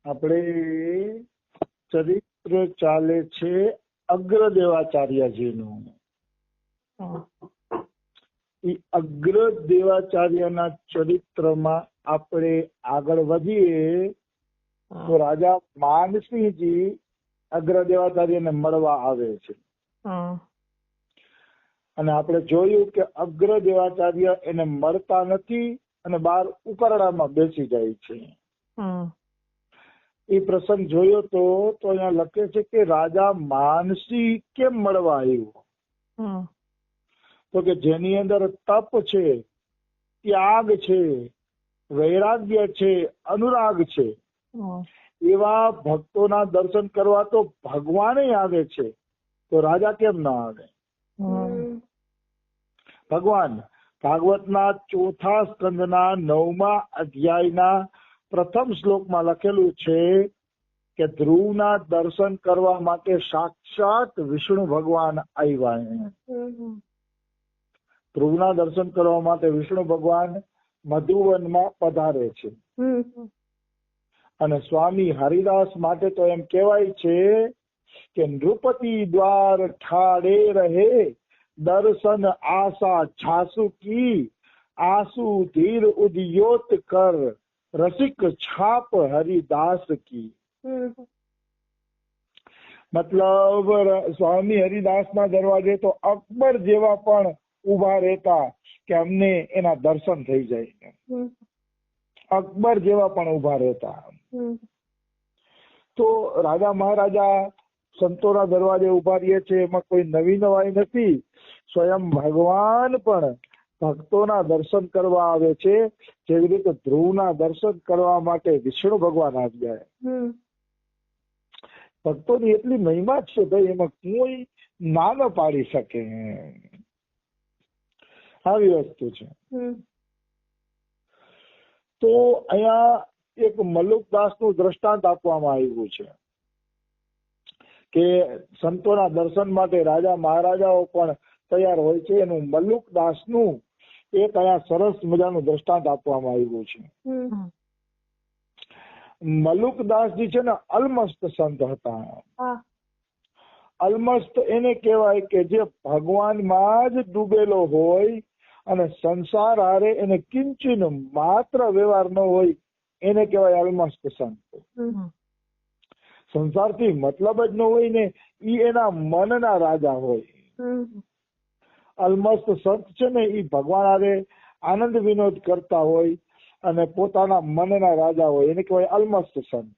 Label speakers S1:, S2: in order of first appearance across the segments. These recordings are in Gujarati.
S1: આપણે ચરિત્ર ચાલે છે અગ્રદેવાચાર્યજીનું. એ અગ્રદેવાચાર્યના ચરિત્રમાં આપણે આગળ વધીએ તો રાજા માનસિંહજી અગ્રદેવાચાર્યને મળવા આવે છે. અને આપણે જોયું કે અગ્રદેવાચાર્ય એને મળતા નથી અને બહાર ઉકરડામાં બેસી જાય છે. એ પ્રસંગ જોયો તો અહીંયા લખે છે કે રાજા માનસિંહ કેમ મળવા આવ્યો? તો કે જેની અંદર તપ છે, ત્યાગ છે, વૈરાગ્ય છે, અનુરાગ છે, એવા ભક્તોના દર્શન કરવા તો ભગવાન આવે છે, તો રાજા કેમ ના આવે? ભગવાન ભાગવતના 4થા સ્કંદના 9મા અધ્યાયના પ્રથમ શ્લોકમાં લખેલું છે કે ધ્રુવના દર્શન કરવા માટે સાક્ષાત વિષ્ણુ ભગવાન આવ્યા. ધ્રુવના દર્શન કરવા માટે વિષ્ણુ ભગવાન મધુવનમાં પધારે છે. અને સ્વામી હરિદાસ માટે તો એમ કહેવાય છે કે નૃપતિ દ્વાર ઠાડે રહે દર્શન આશા છાસુ કી આસુ ધીર ઉદ્યોત કર રસિક છાપ હરિદાસ કી. મતલબ સ્વામી હરિદાસના દરવાજે તો અકબર જેવા પણ ઉભા રહેતા કે અમને એના દર્શન થઈ જાય. અકબર જેવા પણ ઉભા રહેતા. તો રાજા મહારાજા સંતોના દરવાજે ઉભા રહીએ છે, એમાં કોઈ નવી નવાઈ નથી. સ્વયં ભગવાન પણ ભક્તોના દર્શન કરવા આવે છે, જેવી રીતે ધ્રુવના દર્શન કરવા માટે વિષ્ણુ ભગવાન આવ્યા. ભક્તોની એટલી મહિમા છે ભાઈ, એમાં કોઈ ના ન પાડી શકે. આવી વસ્તુ છે. તો અહીંયા એક મલ્લુકદાસનું દ્રષ્ટાંત આપવામાં આવ્યું છે કે સંતોના દર્શન માટે રાજા મહારાજાઓ પણ તૈયાર હોય છે. એનું મલ્લુકદાસનું એક અહીંયા સરસ મજાનું દ્રષ્ટાંત આપવામાં આવ્યું છે. મલ્લુકદાસજી છે ને અલમસ્ત સંત હતા. અલમસ્ત એને કહેવાય કે જે ભગવાનમાં જ ડૂબેલો હોય અને સંસાર હારે એને કિંચિન માત્ર વ્યવહાર ન હોય, એને કહેવાય અલમસ્ત સંત. સંસારથી મતલબ જ ન હોય ને, ઈ એના મનના રાજા હોય. અલમસ્ત સંત છે ને, ઈ ભગવાન હારે આનંદ વિનોદ કરતા હોય અને પોતાના મનના રાજા હોય, એને કહેવાય અલમસ્ત સંત.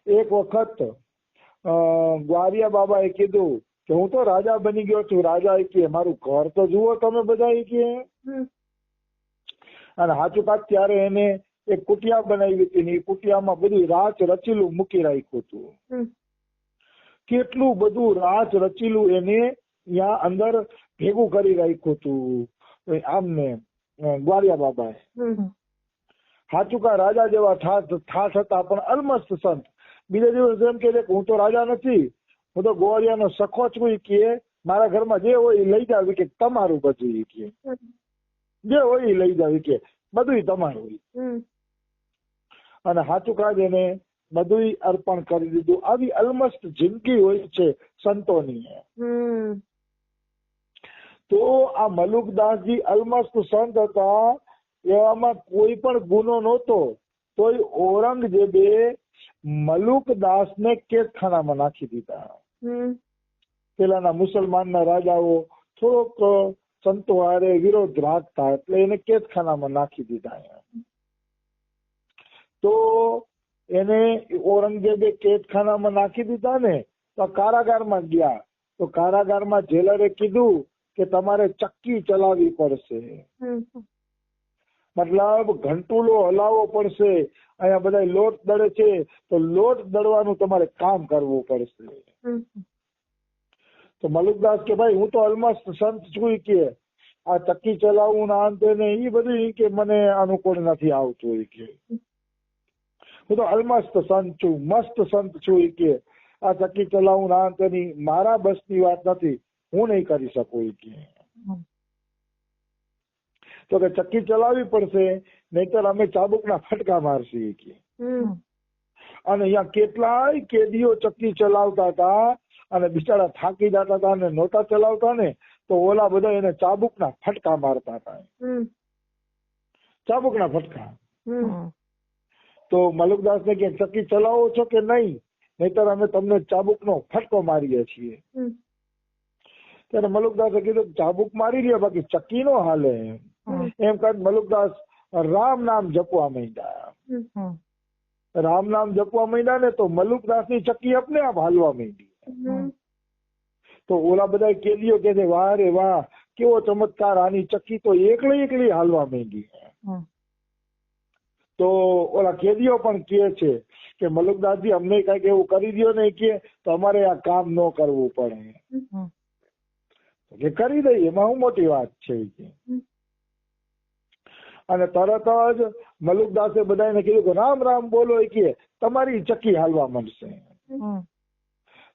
S1: એક વખત ગ્વારિયા બાબાએ કીધું કે હું તો રાજા બની ગયો છું. રાજા કે મારું ઘર તો જુઓ તમે બધા કે. અને હાચુકાત ત્યારે એને એક કુટિયા બનાવી હતી ને એ કુટિયામાં બધું રાચ રચીલું મૂકી રાખ્યું હતું. કેટલું બધું રાચ રચીલું એને ત્યાં અંદર ભેગું કરી રાખ્યું હતું આમને ગ્વારિયા બાબાએ. હાચુકા રાજા જેવા ઠાઠ હતા, પણ અલમસ્ત સંત. બીજા દિવસ એમ કે હું તો રાજા નથી, હું તો ગોવાળિયાનો સખો છું. કે મારા ઘરમાં જે હોય એ લઈ જાવ કે તમારું બધું. કે જે હોય એ લઈ જાવ કે બધું તમારું. અને હાચુકા એને બધું અર્પણ કરી દીધું. આવી અલમસ્ત જિંદગી હોય છે સંતોની. તો આ મલ્લુકદાસજી અલમસ્ત સંત હતા. એવામાં કોઈ પણ ગુનો નહોતો, તોય ઔરંગઝેબે મલ્લુકદાસને કેદખાનામાં નાખી દીધા. પેલાના મુસલમાનના રાજાઓ થોડોક સંતો હારે વિરોધ રાખતા એટલે એને કેદખાનામાં નાખી દીધા. તો એને ઔરંગઝેબે કેદખાનામાં નાખી દીધા ને, તો કારાગારમાં ગયા. તો કારાગારમાં જેલરે કીધું કે તમારે ચક્કી ચલાવવી પડશે, મતલબ ઘંટુલો હલાવવો પડશે. અહીંયા બધા લોટ દળે છે તો લોટ દળવાનું તમારે કામ કરવું પડશે. તો મલ્લુકદાસ કે ભાઈ હું તો અલમસ્ત સંત છું કે આ ચક્કી ચલાવવું ના અંતે ને એ બધું કે મને અનુકૂળ નથી આવતું. કે હું તો અલમસ્ત સંત છું, મસ્ત સંત છું. કે આ ચક્કી ચલાવવું ના અંતે ની મારા બસની વાત નથી, હું નહીં કરી શકું. કે તો કે ચક્કી ચલાવવી પડશે નહીતર અમે ચાબુકના ફટકા મારશી કે. અને અહીંયા કેટલાય કેદીઓ ચક્કી ચલાવતા હતા અને બિચારા થાકી જતા હતા અને નહોતા ચલાવતા ને તો ઓલા બધા એને ચાબુકના ફટકા મારતા હતા. ચાબુકના ફટકા. તો મલુકદાસ ને કે ચક્કી ચલાવો છો કે નહીં, નહીતર અમે તમને ચાબુકનો ફટકો મારીએ છીએ. ત્યારે મલુકદાસે કીધું ચાબુક મારી લ્યો બાકી ચક્કી નો હાલે. એમ કહી મલુકદાસ રામ નામ જપવા માંડ્યા. રામ નામ જપવા માંડ્યા ને તો મલુકદાસ ની ચક્કી અપને આપ હાલવા માંડી. તો ઓલા બધા કેદીઓ કે છે વાહ રે વાહ કેવો ચમત્કાર, આની ચક્કી તો એકલી હાલવા માંડી. તો ઓલા કેદીઓ પણ કે છે કે મલુકદાસજી અમને કઈક એવું કરી દો ને કે તો અમારે આ કામ ન કરવું પડે કે કરી દઈએ, એમાં શું મોટી વાત છે. અને તરત જ મલુકદાસે બધાને કીધું કે રામ રામ બોલો કે તમારી ચક્કી હાલવા માંડશે.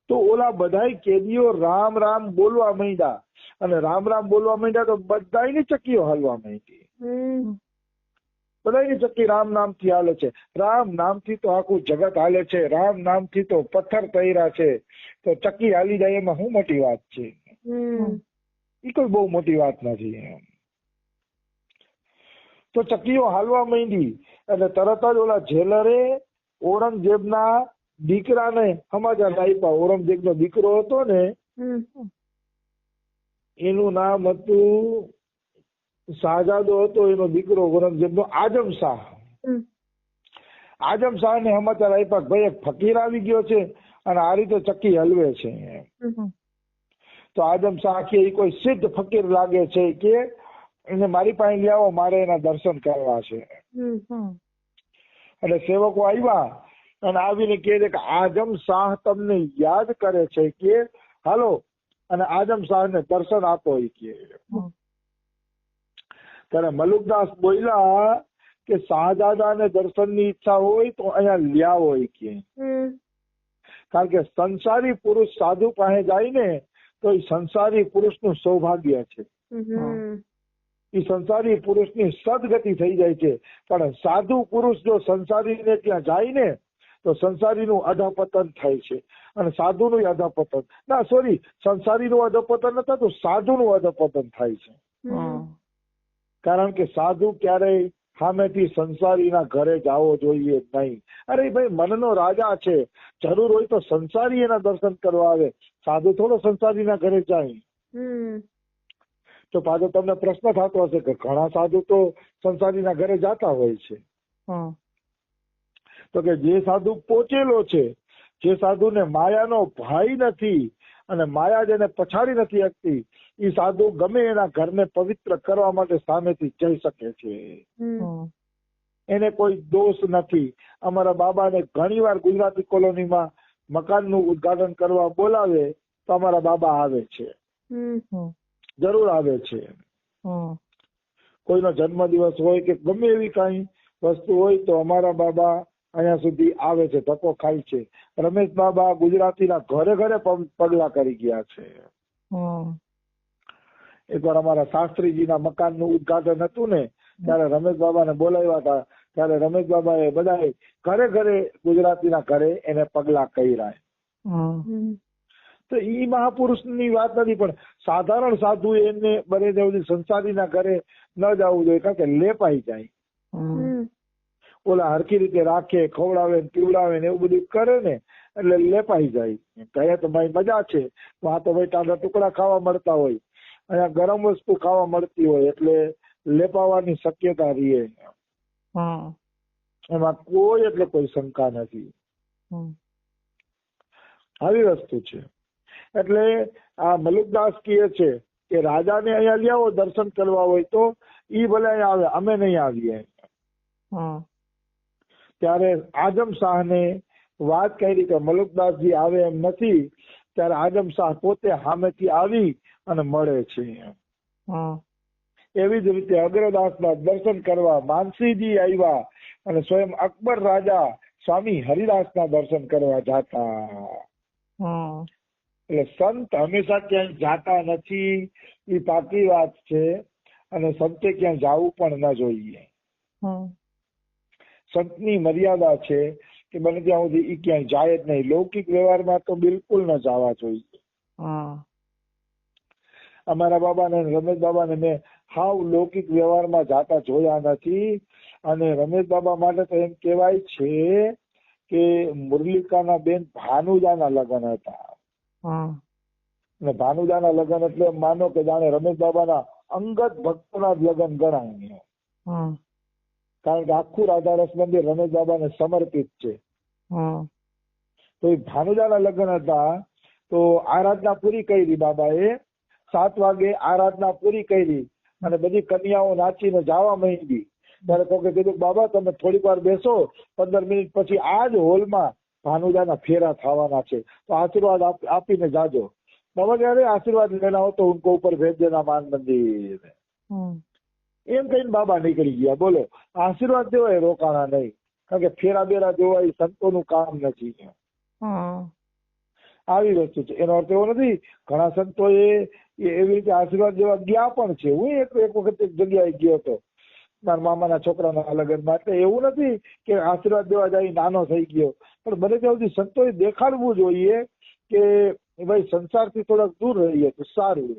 S1: તો ઓલા બધા કેદીઓ રામ રામ બોલવા માંડ્યા અને રામ રામ બોલવા માંડ્યા તો બધાની ચક્કીઓ હાલવા માંડી. બધાની ચક્કી રામ નામથી હાલે છે. રામ નામથી તો આખું જગત હાલે છે. રામ નામથી તો પથ્થર તૈરા છે. તો ચક્કી હાલી જાય એમાં શું મોટી વાત છે? એ કોઈ બહુ મોટી વાત નથી. તો ચક્કીઓ હાલવા માંડી અને તરત જ ઓલા જેલરે ઔરંગઝેબના દીકરાને સમાચાર આપ્યા. ઔરંગઝેબનો દીકરો હતો ને એનું નામ હતું શાહજાદો હતો, એનો દીકરો ઔરંગઝેબનો આઝમ શાહ. આઝમ શાહ ને સમાચાર આપ્યા ભાઈ એક ફકીર આવી ગયો છે અને આ રીતે ચક્કી હલવે છે. તો આઝમ શાહ કે કોઈ સિદ્ધ ફકીર લાગે છે કે એને મારી પાસે લઈ આવો, મારે એના દર્શન કરવા છે. એટલે સેવકો આવ્યા અને આવીને કહે છે કે આઝમ શાહ તમને યાદ કરે છે કે હાલો અને આઝમ શાહ ને દર્શન આપો. કે ત્યારે મલુકદાસ બોલ્યા કે શાહજાદાને દર્શનની ઈચ્છા હોય તો અહીંયા લ્યાવો હોય કે, કારણ કે સંસારી પુરુષ સાધુ પાસે જાય ને તો એ સંસારી પુરુષનું સૌભાગ્ય છે. એ સંસારી પુરુષની સદગતિ થઈ જાય છે. પણ સાધુ પુરુષ જો સંસારીને ત્યાં જાય ને તો સંસારીનું અધપતન થાય છે અને સાધુનું અધપતન ના સોરી સંસારીનું અધપતન ન થતું, સાધુનું અધપતન થાય છે. કારણ કે સાધુ ક્યારેય સામેથી સંસારીના ઘરે જવો જોઈએ નહીં. અરે ભાઈ મનનો રાજા છે, જરૂર હોય તો સંસારી એના દર્શન કરવા આવે, સાધુ થોડો સંસારીના ઘરે જાય. તો પાછો તમને પ્રશ્ન થતો હશે કે ઘણા સાધુ તો સંસારીના ઘરે જતા હોય છે. તો કે જે સાધુ પહોંચેલો છે, જે સાધુને માયાનો ભય નથી અને માયા જેને પછાડી નથી શકતી, એ સાધુ ગમે એના ઘરને પવિત્ર કરવા માટે સામેથી જઈ શકે છે. એને કોઈ દોષ નથી. અમારા બાબાને ઘણી વાર ગુજરાતી કોલોનીમાં મકાનનું ઉદ્ઘાટન કરવા બોલાવે તો અમારા બાબા આવે છે, જરૂર આવે છે. કોઈનો જન્મદિવસ હોય કે ગમે એવી કઈ વસ્તુ હોય તો અમારા બાબા અહીંયા સુધી આવે છે, ધક્કો ખાય છે. રમેશ બાબા ગુજરાતીના ઘરે ઘરે પગલા કરી ગયા છે. એકવાર અમારા શાસ્ત્રીજીના મકાનનું ઉદ્ઘાટન હતું ને ત્યારે રમેશ બાબાને બોલાવ્યા હતા. ત્યારે રમેશ બાબાએ બધા ઘરે ઘરે ગુજરાતીના ઘરે એને પગલા કર્યા. તો ઈ મહાપુરુષની વાત નથી, પણ સાધારણ સાધુ એને બને ત્યાં સંસારીના ઘરે ન જવું જોઈએ, કારણ કે લેપાઈ જાય. ઓલા હરખી રીતે રાખે, ખવડાવે પીવડાવે ને એવું બધું કરે ને એટલે લેપાઈ જાય. કહે તો ભાઈ મજા છે, આ તો ભાઈ ટાઢા ટુકડા ખાવા મળતા હોય, અહીંયા ગરમ વસ્તુ ખાવા મળતી હોય એટલે લેપાવાની શક્યતા રહે. એમાં કોઈ એટલે કોઈ શંકા નથી. આવી વસ્તુ છે. એટલે આ મલુકદાસ કહે છે કે રાજાને અહીંયા લઈ આવો દર્શન કરવા હોય તો ઈ ભલે અહીંયા આવે, અમે નહીં આવીએ. ત્યારે આઝમ શાહને વાત કરી કે મલુકદાસજી આવે એમ નથી. ત્યારે આઝમ શાહ પોતે સામેથી આવી અને મળે છે. એવી જ રીતે અગ્રદાસના દર્શન કરવા માનસીજી આવ્યા અને સ્વયં અકબર રાજા સ્વામી હરિદાસના દર્શન કરવા જાતા. એટલે સંત હંમેશા ક્યાંય જાતા નથી, એ પાકી વાત છે. અને સંતે ક્યાંય જવું પણ ન જોઈએ. સંતની મર્યાદા છે કે બને ત્યાં સુધી એ ક્યાંય જાય જ નહીં. લૌકિક વ્યવહારમાં તો બિલકુલ ન જવા જોઈએ. અમારા બાબાને રમેશ બાબાને મેં હાવ લૌકિક વ્યવહારમાં જાતા જોયા નથી. અને રમેશ બાબા માટે તો એમ કહેવાય છે કે મુરલીકાના બેન ભાનુજાના લગ્ન હતા. અને ભાનુજાના લગ્ન એટલે માનો કે જાણે રમેશ બાબાના અંગત ભક્તોના જ લગ્ન ગણાય. કારણ કે આખું રાધારસ મંદિર રમેશ બાબાને સમર્પિત છે. તો એ ભાનુજાના લગ્ન હતા. તો આરાધના પૂરી કરી બાબાએ. 7 વાગે આરાધના પૂરી કરી અને બધી કન્યાઓ નાચીને જવા માંડી. ત્યારે કોકે કીધું બાબા તમે થોડીક વાર બેસો, 15 મિનિટ પછી આ જ હોલમાં ભાનુજાના ફેરા થવાના છે, તો આશીર્વાદ આપીને જાજો. બાબા ક્યારે આશીર્વાદ લેના હો તો ઉनको ઉપર ભેજ દેના માન મંદિર. એમ કહીને બાબા નીકળી ગયા. બોલો, આશીર્વાદ દેવા એ રોકાણા નહીં. કારણ કે ફેરા બેરા દેવા એ સંતોનું કામ નથી. આવી વસ્તુ છે. એનો અર્થ એવો નથી, ઘણા સંતો એવી રીતે આશીર્વાદ દેવા ગયા પણ છે. હું એક વખત એક જગ્યાએ ગયો હતો મારા મામાના છોકરાના લગ્ન માટે. એવું નથી કે આશીર્વાદ દેવા જાય નાનો થઈ ગયો, પણ બને ત્યાં સુધી સંતોએ દેખાડવું જોઈએ કે ભાઈ સંસારથી થોડાક દૂર રહીએ તો સારું.